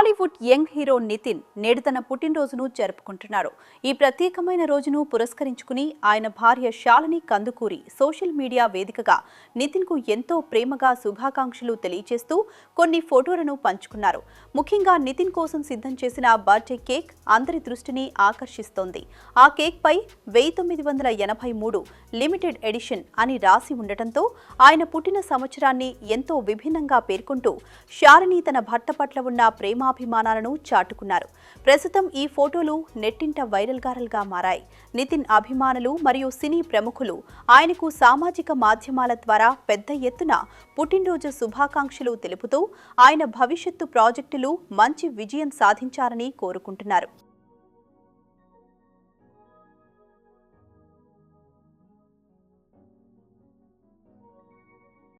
Tollywood young hero Nitin నేడు తన పుట్టినరోజును జరుపుకుంటున్నారు. ఈ ప్రత్యేకమైన రోజును పురస్కరించుకుని ఆయన భార్య శాలిని కందుకూరి సోషల్ మీడియా వేదికగా నితిన్ కు ఎంతో ప్రేమగా శుభాకాంక్షలు తెలియజేస్తూ కొన్ని ఫోటోలను పంచుకున్నారు. ముఖ్యంగా నితిన్ కోసం సిద్ధం చేసిన బర్త్డే కేక్ అందరి దృష్టిని ఆకర్షిస్తోంది. ఆ కేక్ పై 1983 లిమిటెడ్ ఎడిషన్ అని రాసి ఉండటంతో ఆయన పుట్టిన సంవత్సరాన్ని ఎంతో విభిన్నంగా పేర్కొంటూ శాలిని తన భర్త పట్ల ఉన్న ప్రేమాభిమానాలను చాటుకున్నారు. ప్రస్తుతం ఈ ఫోటోలు నెట్టింట వైరల్గా మారాయి. నితిన్ అభిమానులు మరియు సినీ ప్రముఖులు ఆయనకు సామాజిక మాధ్యమాల ద్వారా పెద్ద ఎత్తున పుట్టినరోజు శుభాకాంక్షలు తెలుపుతూ ఆయన భవిష్యత్తు ప్రాజెక్టులు మంచి విజయం సాధించాలని కోరుకుంటున్నారు.